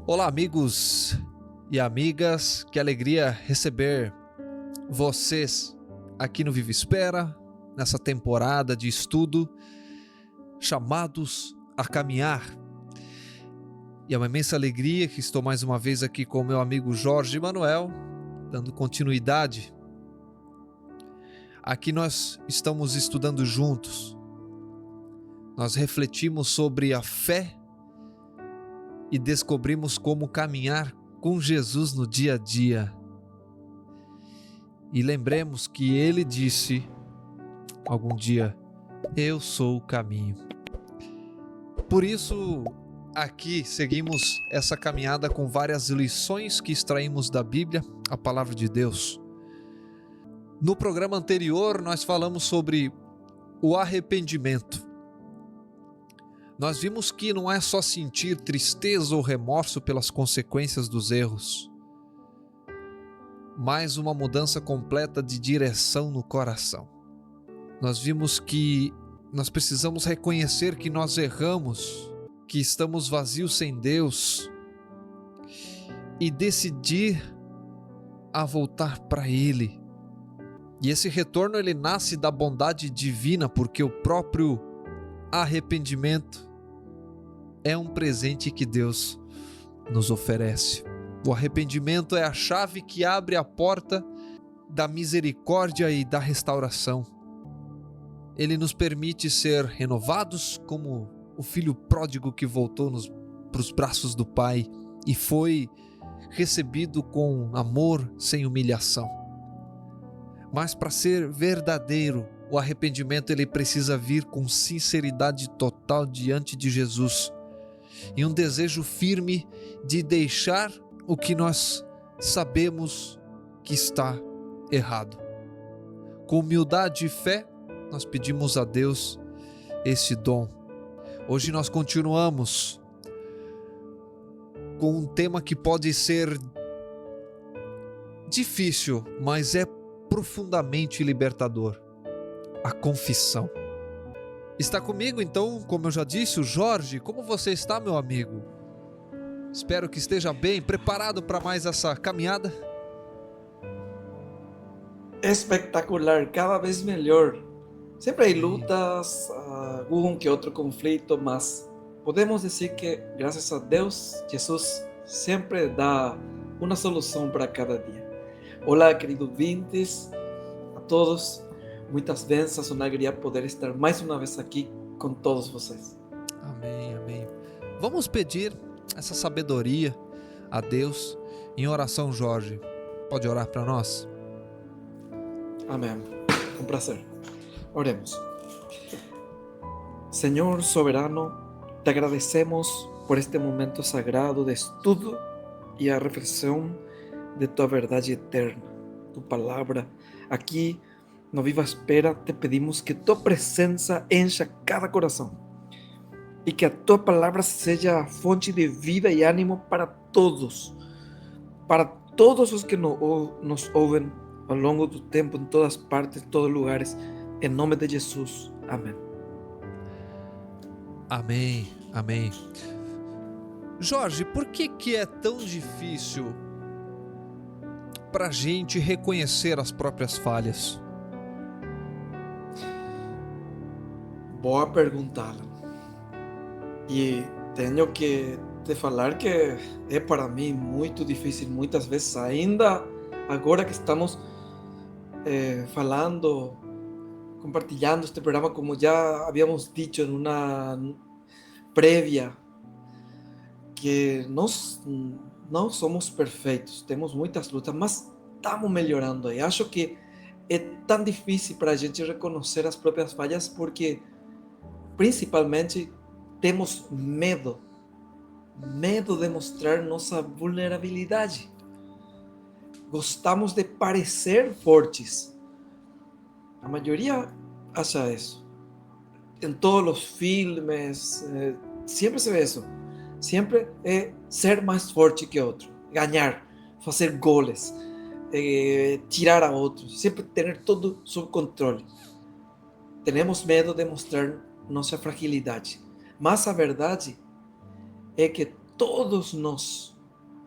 Olá, amigos e amigas, que alegria receber vocês aqui no Viva Espera, nessa temporada de estudo, chamados a caminhar. E é uma imensa alegria que estou mais uma vez aqui com o meu amigo Jorge Manuel, dando continuidade. Aqui nós estamos estudando juntos, nós refletimos sobre a fé e descobrimos como caminhar com Jesus no dia a dia. E lembremos que ele disse algum dia: eu sou o caminho. Por isso, aqui seguimos essa caminhada com várias lições que extraímos da Bíblia, a palavra de Deus. No programa anterior, nós falamos sobre o arrependimento. Nós vimos que não é só sentir tristeza ou remorso pelas consequências dos erros, mas uma mudança completa de direção no coração. Nós vimos que nós precisamos reconhecer que nós erramos, que estamos vazios sem Deus e decidir a voltar para Ele. E esse retorno ele nasce da bondade divina, porque o próprio arrependimento é um presente que Deus nos oferece. O arrependimento é a chave que abre a porta da misericórdia e da restauração. Ele nos permite ser renovados como o filho pródigo que voltou para os braços do Pai e foi recebido com amor sem humilhação. Mas para ser verdadeiro, o arrependimento ele precisa vir com sinceridade total diante de Jesus e um desejo firme de deixar o que nós sabemos que está errado. Com humildade e fé, nós pedimos a Deus esse dom. Hoje nós continuamos com um tema que pode ser difícil, mas é profundamente libertador: a confissão. Está comigo então, como eu já disse, o Jorge. Como você está, meu amigo? Espero que esteja bem, preparado para mais essa caminhada. Espectacular, cada vez melhor. Sempre hay lutas, algún que otro conflicto, mas podemos decir que gracias a Deus, Jesus sempre dá uma solução para cada dia. Olá, queridos ouvintes, a todos, muitas bênçãos, uma alegria poder estar mais uma vez aqui com todos vocês. Amém, amém. Vamos pedir essa sabedoria a Deus em oração, Jorge. Pode orar para nós? Amém. Com prazer. Oremos. Senhor soberano, te agradecemos por este momento sagrado de estudo e a reflexão de tua verdade eterna, tu palavra. Aqui no Viva Espera te pedimos que tua presença encha cada coração e que a tua palavra seja fonte de vida e ânimo para todos os que nos ouvem ao longo do tempo, em todas partes, em todos os lugares, em nome de Jesus. Amém. Amém, amém. Jorge, por que é tão difícil para a gente reconhecer as próprias falhas? Boa pergunta, Alan. E tenho que te falar que é para mim muito difícil, muitas vezes, ainda agora que estamos falando, compartilhando este programa, como já havíamos dicho em uma prévia, que nós não somos perfeitos, temos muitas lutas, mas estamos melhorando. E acho que é tão difícil para a gente reconhecer as próprias falhas porque, principalmente, temos medo de mostrar nossa vulnerabilidade. Gostamos de parecer fortes. A maioria acha isso. Em todos os filmes, sempre se vê isso. Sempre é ser mais forte que outro, ganhar, fazer goles, tirar a outros, sempre ter tudo sob controle. Temos medo de mostrar nossa fragilidade. Mas a verdade é que todos nós,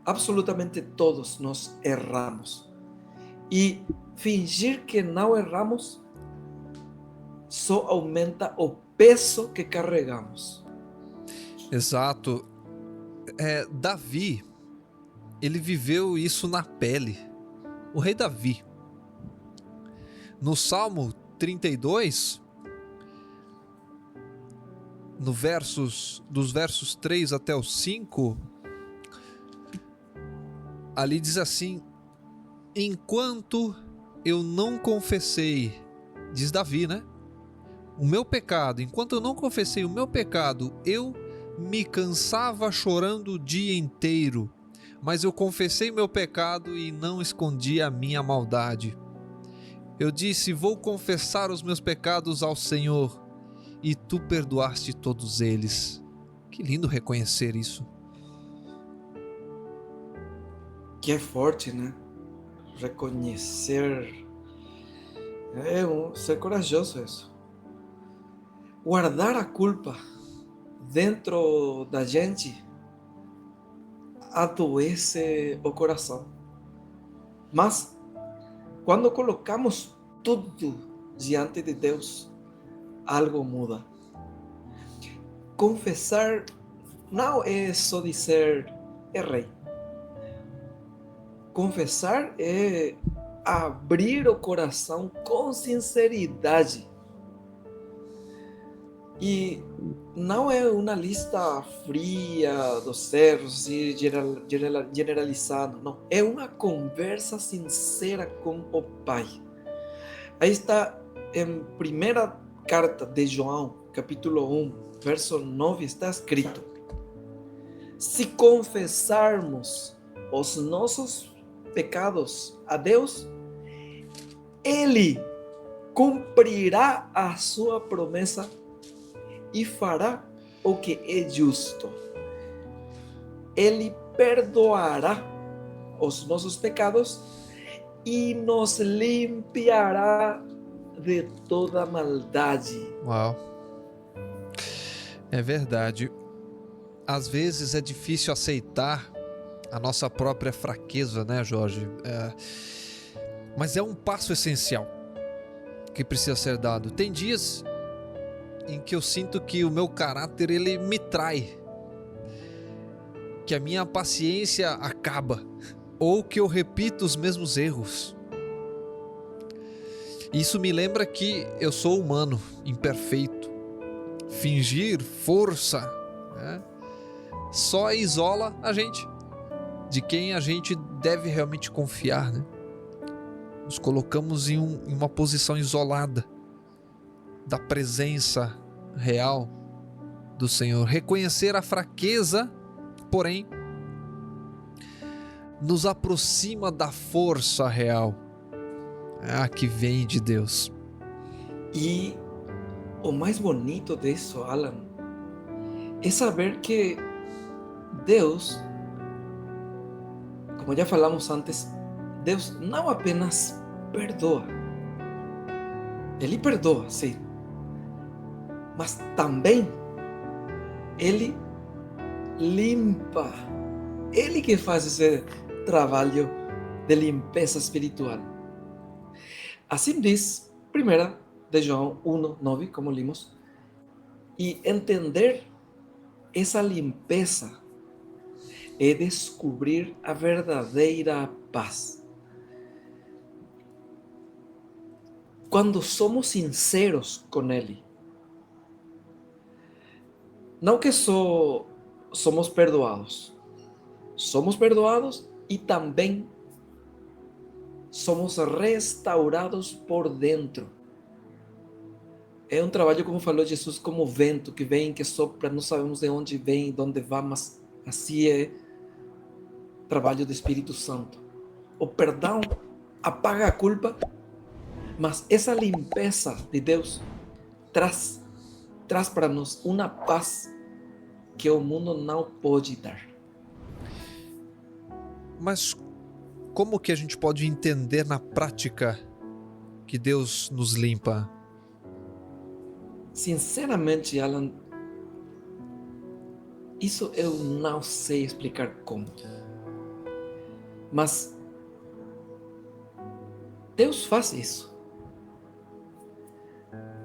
absolutamente todos nós erramos. E fingir que não erramos só aumenta o peso que carregamos. Exato. Davi, ele viveu isso na pele. O rei Davi. No Salmo 32, dos versos 3 até os 5, ali diz assim: enquanto eu não confessei, diz Davi, né? O meu pecado, enquanto eu não confessei o meu pecado, eu me cansava chorando o dia inteiro, mas eu confessei meu pecado e não escondi a minha maldade. Eu disse: vou confessar os meus pecados ao Senhor, e tu perdoaste todos eles. Que lindo reconhecer isso. Que é forte, né? Reconhecer. Ser corajoso isso. Guardar a culpa dentro da gente adoece o coração. Mas quando colocamos tudo diante de Deus, algo muda. Confessar não é só dizer errei. Confessar é abrir o coração com sinceridade. E não é uma lista fria dos erros e generalizada, não. É uma conversa sincera com o Pai. Aí está em primeira carta de João, capítulo 1, verso 9, está escrito: se confessarmos os nossos pecados a Deus, Ele cumprirá a sua promessa e fará o que é justo. Ele perdoará os nossos pecados e nos limpiará de toda maldade. Uau. É verdade. Às vezes é difícil aceitar a nossa própria fraqueza, né, Jorge? Mas é um passo essencial que precisa ser dado. Tem dias em que eu sinto que o meu caráter ele me trai, que a minha paciência acaba, ou que eu repito os mesmos erros. Isso me lembra que eu sou humano, imperfeito. Fingir força, né, só isola a gente de quem a gente deve realmente confiar, né? Nos colocamos em uma posição isolada da presença real do Senhor. Reconhecer a fraqueza, porém, nos aproxima da força real, que vem de Deus. E o mais bonito disso, Alan, é saber que Deus, como já falamos antes, Deus não apenas perdoa, Ele perdoa, sim, mas também Ele limpa. Ele que faz esse trabalho de limpeza espiritual. Assim diz 1 de João 1:9, como limos, e entender essa limpeza é descobrir a verdadeira paz. Quando somos sinceros com Ele, não que só somos perdoados e também somos restaurados por dentro. É um trabalho, como falou Jesus, como o vento que vem, que sopra, não sabemos de onde vem, de onde vai, mas assim é o trabalho do Espírito Santo. O perdão apaga a culpa, mas essa limpeza de Deus traz para nós uma paz que o mundo não pode dar. Mas como que a gente pode entender na prática que Deus nos limpa? Sinceramente, Alan, Isso eu não sei explicar como. Mas Deus faz isso.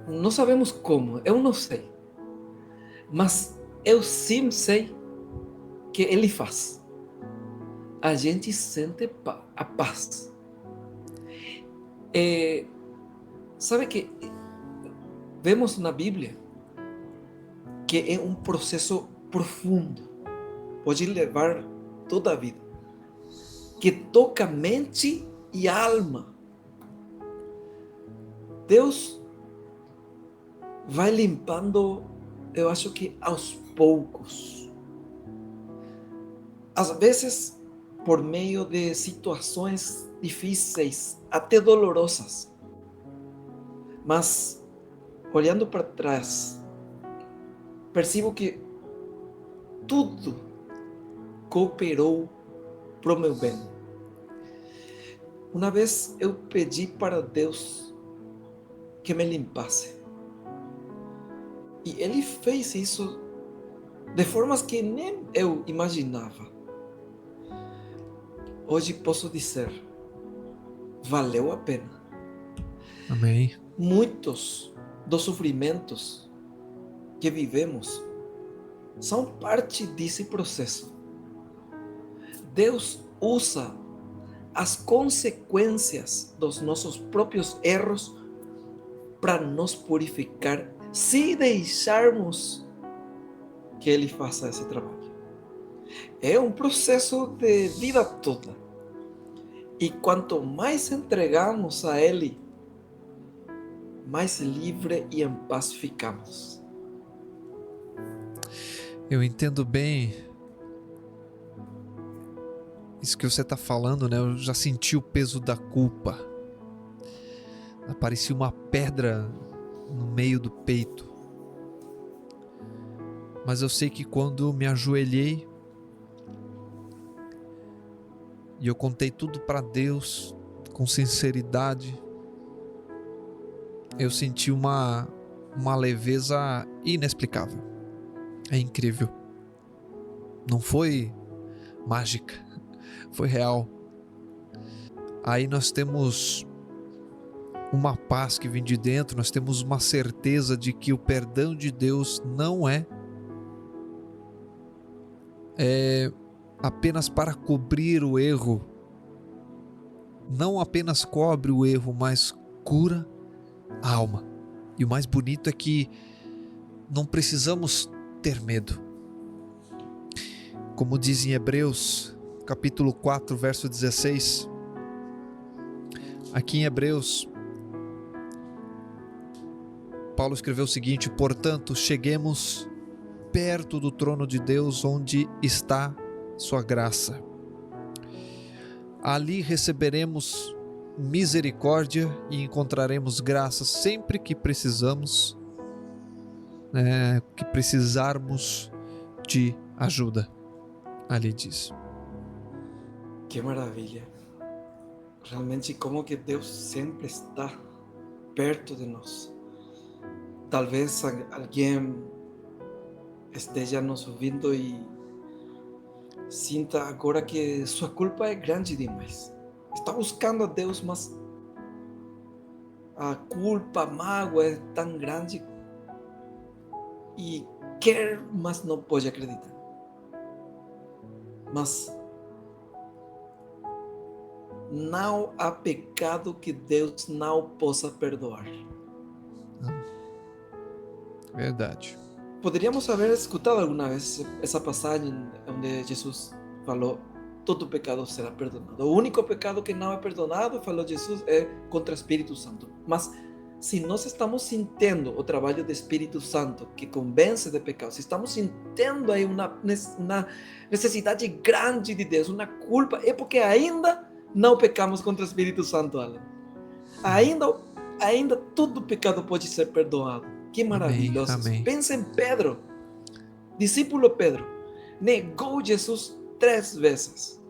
Não sabemos como, eu não sei. Mas eu sim sei que Ele faz. A gente sente a paz. Sabe que vemos na Bíblia que é um processo profundo, pode levar toda a vida, que toca mente e alma. Deus vai limpando, eu acho que aos poucos. Às vezes, por meio de situações difíceis, até dolorosas. Mas, olhando para trás, percebo que tudo cooperou para o meu bem. Uma vez eu pedi para Deus que me limpasse. E Ele fez isso de formas que nem eu imaginava. Hoje posso dizer, valeu a pena. Amém. Muitos dos sofrimentos que vivemos são parte desse processo. Deus usa as consequências dos nossos próprios erros para nos purificar, se deixarmos que Ele faça esse trabalho. É um processo de vida toda. E quanto mais entregamos a Ele, mais livre e em paz ficamos. Eu entendo bem isso que você está falando, né? Eu já senti o peso da culpa. Parecia uma pedra no meio do peito. Mas eu sei que quando me ajoelhei e eu contei tudo para Deus com sinceridade, eu senti uma leveza inexplicável. É incrível. Não foi mágica, foi real. Aí nós temos uma paz que vem de dentro, nós temos uma certeza de que o perdão de Deus não é apenas para cobrir o erro, não apenas cobre o erro, mas cura a alma. E o mais bonito é que não precisamos ter medo. Como diz em Hebreus, capítulo 4, verso 16, aqui em Hebreus, Paulo escreveu o seguinte: portanto, cheguemos perto do trono de Deus, onde está sua graça. Ali receberemos misericórdia e encontraremos graça sempre que precisarmos de ajuda. Ali diz. Que maravilha! Realmente, como que Deus sempre está perto de nós. Talvez alguém esteja nos ouvindo e sinta agora que sua culpa é grande demais. Está buscando a Deus, mas a culpa, a mágoa é tão grande e quer, mas não pode acreditar. Mas não há pecado que Deus não possa perdoar. Verdade. Poderíamos haver escutado alguma vez essa passagem onde Jesus falou: todo pecado será perdonado. O único pecado que não é perdonado, falou Jesus, é contra o Espírito Santo. Mas se nós estamos sentindo o trabalho do Espírito Santo que convence de pecado, se estamos sentindo aí uma necessidade grande de Deus, uma culpa, é porque ainda não pecamos contra o Espírito Santo, Alan. Ainda todo pecado pode ser perdoado. Que maravilhoso. Amém. Pensa em Pedro, discípulo Pedro, negou Jesus 3 vezes.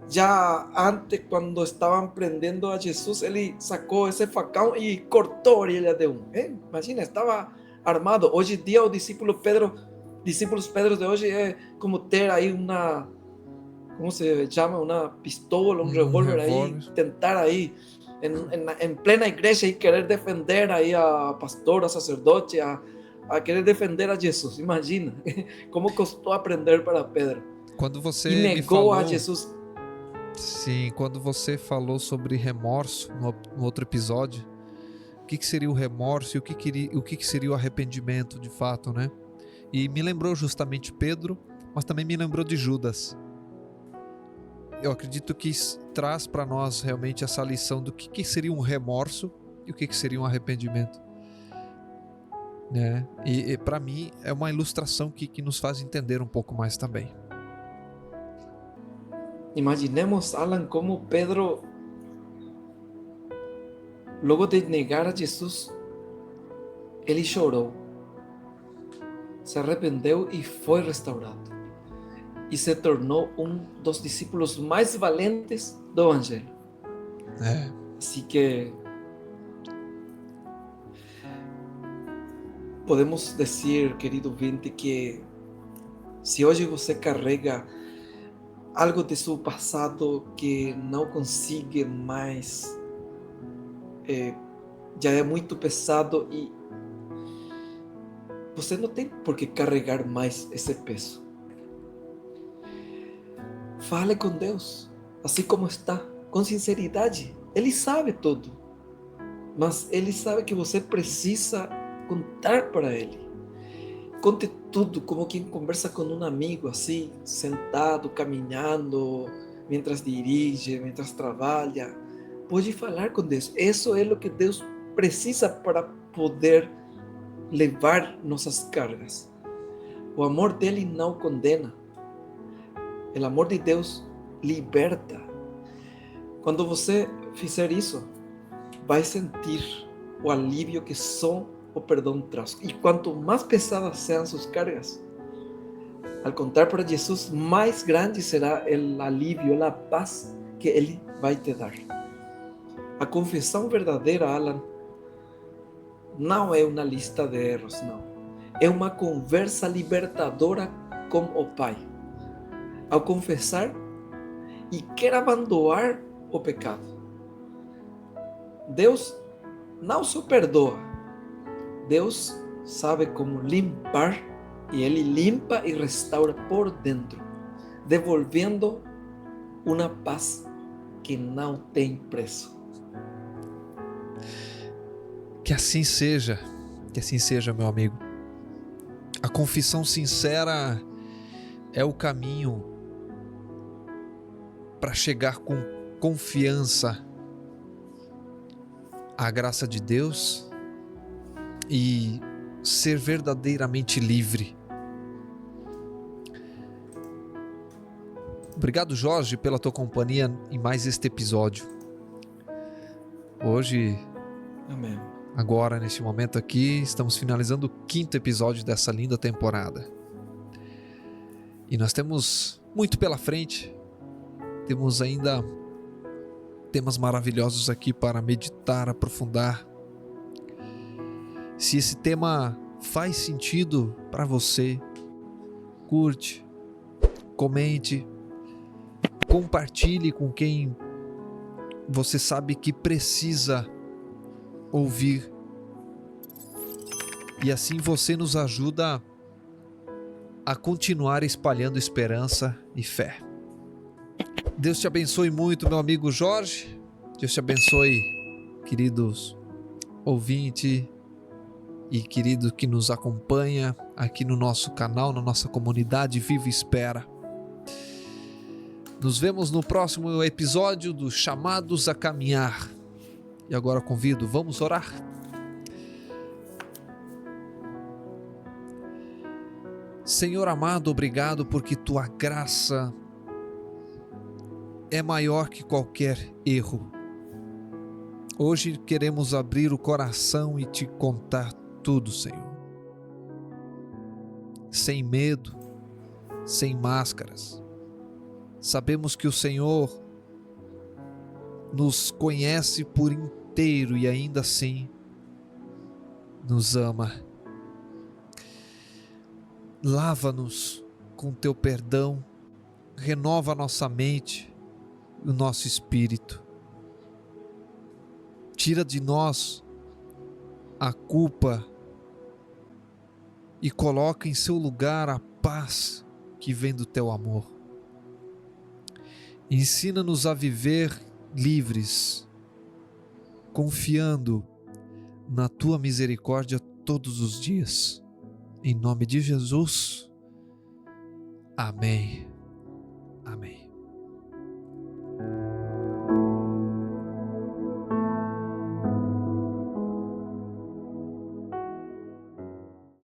Já antes, quando estavam prendendo a Jesus, ele sacou esse facão e cortou a orelha de um. Imagina, estava armado. Hoje em dia o discípulo Pedro discípulos Pedro de hoje é como ter aí uma, como se chama, uma pistola, um revólver aí, revólver. tentar aí em plena igreja e querer defender aí a pastor, a sacerdote, a querer defender a Jesus. Imagina como custou aprender para Pedro. Quando E você me negou a falou, Jesus. sim, quando você falou sobre remorso no outro episódio, o que seria o remorso e o que seria o arrependimento de fato, né? E me lembrou justamente Pedro, mas também me lembrou de Judas. Eu acredito que traz para nós realmente essa lição do que seria um remorso e o que seria um arrependimento, né? E para mim é uma ilustração que nos faz entender um pouco mais também. Imaginemos, Alan, como Pedro, logo de negar a Jesus, ele chorou, se arrependeu e foi restaurado. E se tornou um dos discípulos mais valentes do Evangelho. Assim que podemos dizer, querido ouvinte, que se hoje você carrega algo de seu passado que não consegue mais, já é muito pesado e você não tem por que carregar mais esse peso. Fale com Deus, assim como está, com sinceridade. Ele sabe tudo, mas Ele sabe que você precisa contar para Ele. Conte tudo, como quem conversa com um amigo, assim, sentado, caminhando, mientras dirige, mientras trabalha. Pode falar com Deus. Isso é o que Deus precisa para poder levar nossas cargas. O amor dele não condena. O amor de Deus liberta. Quando você fizer isso, vai sentir o alívio que só o perdão traz. E quanto mais pesadas sejam suas cargas, ao contar para Jesus, mais grande será o alívio, a paz que Ele vai te dar. A confissão verdadeira, Alan, não é uma lista de erros, não. É uma conversa libertadora com o Pai. Ao confessar e quer abandonar o pecado, Deus não só perdoa, Deus sabe como limpar, e Ele limpa e restaura por dentro, devolvendo uma paz que não tem preço. Que assim seja, meu amigo. A confissão sincera é o caminho para chegar com confiança à graça de Deus e ser verdadeiramente livre. Obrigado, Jorge, pela tua companhia em mais este episódio. Hoje, Amém. agora, neste momento aqui, estamos finalizando o 5º episódio dessa linda temporada. E nós temos muito pela frente. Temos ainda temas maravilhosos aqui para meditar, aprofundar. Se esse tema faz sentido para você, curte, comente, compartilhe com quem você sabe que precisa ouvir. E assim você nos ajuda a continuar espalhando esperança e fé. Deus te abençoe muito, meu amigo Jorge. Deus te abençoe, queridos ouvintes e querido que nos acompanha aqui no nosso canal, na nossa comunidade Viva e Espera. Nos vemos no próximo episódio do Chamados a Caminhar. E agora convido, vamos orar? Senhor amado, obrigado porque tua graça é maior que qualquer erro. Hoje queremos abrir o coração e te contar tudo, Senhor. Sem medo, sem máscaras. Sabemos que o Senhor nos conhece por inteiro e ainda assim nos ama. Lava-nos com teu perdão, renova a nossa mente, o nosso espírito. Tira de nós a culpa e coloca em seu lugar a paz que vem do teu amor. Ensina-nos a viver livres, confiando na tua misericórdia todos os dias. Em nome de Jesus. Amém. Amém.